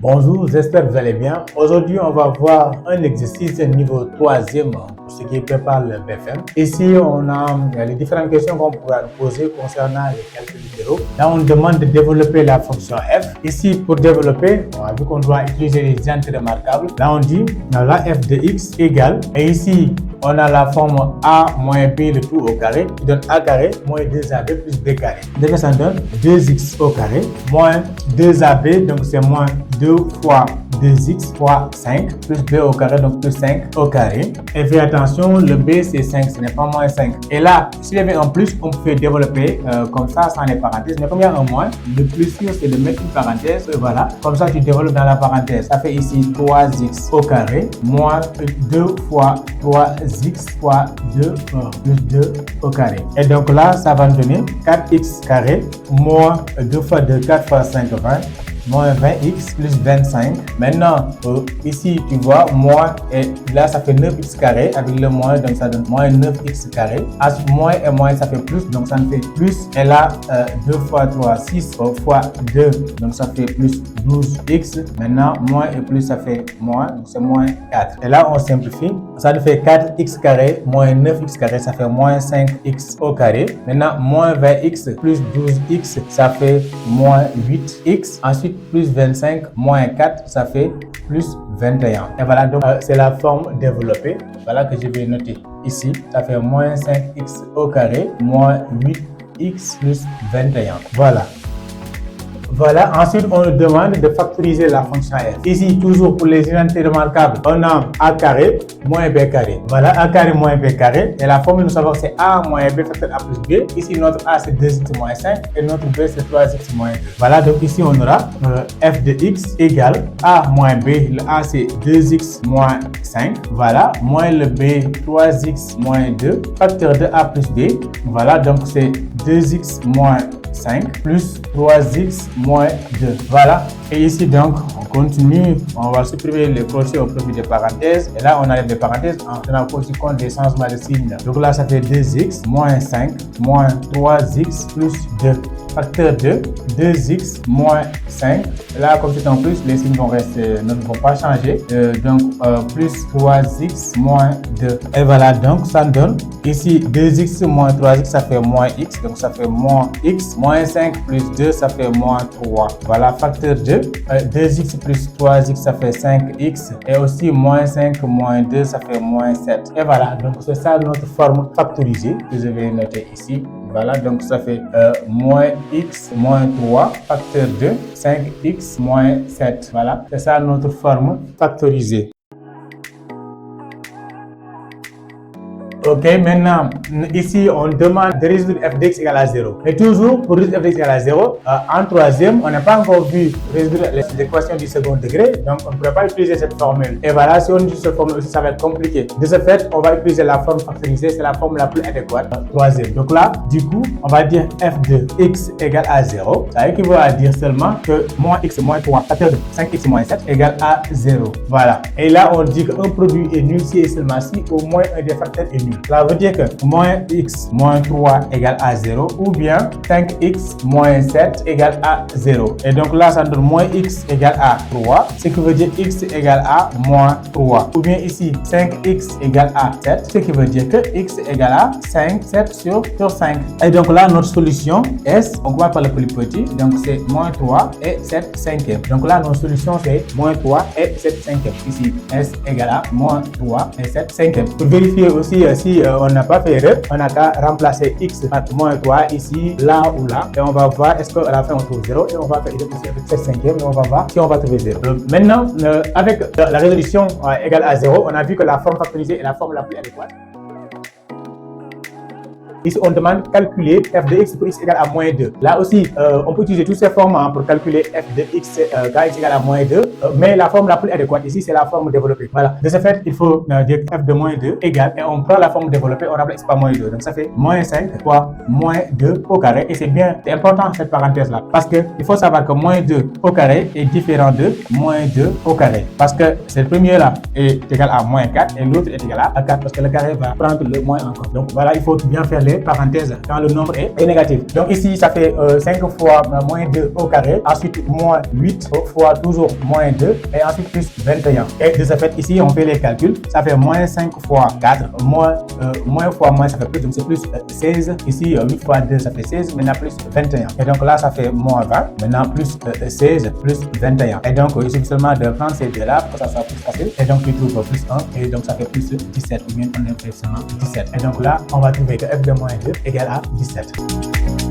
Bonjour, j'espère que vous allez bien. Aujourd'hui, on va voir un exercice niveau 3e pour ce qui prépare le BFM. Ici, on a les différentes questions qu'on pourra poser concernant les calculs littéraux. Là, on demande de développer la fonction f. Ici, pour développer, on a vu qu'on doit utiliser les entités remarquables. Là, on dit la f de x égale, et ici, on a la forme a moins b le tout au carré qui donne a carré moins 2ab plus b carré. Donc ça donne 2x au carré moins 2ab, donc c'est moins 2 fois 2x fois 5 plus b au carré, donc plus 5 au carré. Et faites attention, le b c'est 5, ce n'est pas moins 5. Et là, s'il y avait un plus, on peut développer comme ça sans les parenthèses. Mais comme il y a un moins, le plus sûr c'est de mettre une parenthèse. Et voilà, comme ça tu développes dans la parenthèse. Ça fait ici 3x au carré moins 2 fois 3x fois 2 plus 2 au carré. Et donc là, ça va nous donner 4x carré moins 2 fois 2, 4 fois 5, 20. Moins 20x plus 25. Maintenant, ici, tu vois, moins, et là, ça fait 9x carré avec le moins, donc ça donne moins 9x carré. Ensuite, moins et moins, ça fait plus, donc ça nous fait plus. Et là, 2 fois 3, 6 fois 2, donc ça fait plus 12x. Maintenant, moins et plus, ça fait moins, donc c'est moins 4. Et là, on simplifie. Ça nous fait 4x carré moins 9x carré, ça fait moins 5x au carré. Maintenant, moins 20x plus 12x, ça fait moins 8x. Ensuite, plus 25 moins 4, ça fait plus 21. Et voilà, donc c'est la forme développée. Voilà que je vais noter ici. Ça fait moins 5x au carré moins 8x plus 21. Voilà. Voilà, ensuite on nous demande de factoriser la fonction f. Ici, toujours pour les identités remarquables, on a a carré moins b carré. Voilà, a carré moins b carré. Et la formule, nous savons que c'est a moins b facteur a plus b. Ici, notre a c'est 2x moins 5 et notre b c'est 3x moins 2. Voilà, donc ici on aura f de x égale a moins b. Le a c'est 2x moins 5. Voilà, moins le b 3x moins 2. Facteur de a plus b. Voilà, donc c'est 2x moins 5 plus 3x moins 2. Voilà. Et ici donc, on continue. On va supprimer les crochets au profit des parenthèses. Et là, on enlève les parenthèses en tenant aussi compte des changements de signe. Donc là, ça fait 2x moins 5 moins 3x plus 2. Facteur de 2x moins 5. Là, comme c'est en plus, les signes vont rester, ne vont pas changer. Donc, plus 3x moins 2. Et voilà, donc ça donne ici 2x moins 3x, ça fait moins x. Donc, ça fait moins x. Moins 5 plus 2, ça fait moins 3. Voilà, facteur de 2x plus 3x, ça fait 5x. Et aussi, moins 5 moins 2, ça fait moins 7. Et voilà, donc c'est ça notre forme factorisée que je vais noter ici. Voilà, donc ça fait moins x moins 3, facteur de 5x moins 7. Voilà, c'est ça notre forme factorisée. Ok, maintenant, ici, on demande de résoudre f de x égale à 0. Mais toujours, pour résoudre f de x égale à 0, en troisième, on n'a pas encore vu résoudre les équations du second degré, donc on ne pourrait pas utiliser cette formule. Et voilà, si on utilise cette formule aussi, ça va être compliqué. De ce fait, on va utiliser la forme factorisée, c'est la forme la plus adéquate, troisième. Donc là, du coup, on va dire f de x égale à 0. Ça équivaut à dire seulement que moins x moins 3, facteur de 5x moins 7 égale à 0. Voilà. Et là, on dit qu'un produit est nul si et seulement si au moins un des facteurs est nul. Cela veut dire que moins x moins 3 égale à 0 ou bien 5x moins 7 égale à 0. Et donc là, ça donne moins x égale à 3, ce qui veut dire x égale à moins 3. Ou bien ici, 5x égale à 7, ce qui veut dire que x égale à 5, 7 sur 5. Et donc là, notre solution S, on commence par le plus petit, donc c'est moins 3 et 7 cinquième. Donc là, notre solution c'est moins 3 et 7 cinquième. Ici, S égale à moins 3 et 7 cinquième. Pour vérifier aussi si on n'a pas fait erreur, on n'a qu'à remplacer x par moins 3 ici, là ou là. Et on va voir est-ce qu'à la fin on trouve 0 et on va faire avec 7 cinquième et on va voir si on va trouver 0. Maintenant, avec la résolution égale à 0, on a vu que la forme factorisée est la forme la plus adéquate. Ici, on demande de calculer f de x pour x égale à moins 2. Là aussi, on peut utiliser tous ces formes pour calculer f de x quand x égale à moins 2. Mais la forme la plus adéquate ici, c'est la forme développée. Voilà. De ce fait, il faut dire f de moins 2 égale, et on prend la forme développée, on remplace par moins 2. Donc ça fait moins 5 fois moins 2 au carré. Et c'est important cette parenthèse-là. Parce qu'il faut savoir que moins 2 au carré est différent de moins 2 au carré. Parce que ce premier-là est égal à moins 4 et l'autre est égal à 4 parce que le carré va prendre le moins encore. Donc voilà, il faut bien faire les parenthèse quand le nombre est négatif. Donc ici, ça fait 5 fois moins 2 au carré. Ensuite, moins 8 fois toujours moins moins 2 et ensuite plus 21. Et de ce fait, ici, on fait les calculs. Ça fait moins 5 fois 4, moins fois moins, ça fait plus, donc c'est plus 16. Ici, 8 fois 2, ça fait 16, maintenant plus 21. Et donc là, ça fait moins 20, maintenant plus 16, plus 21. Et donc, il suffit seulement de prendre ces deux-là pour que ça soit plus facile. Et donc, tu trouves plus 1, et donc ça fait plus 17, ou bien on fait seulement 17. Et donc là, on va trouver que f de moins 2 égale à 17.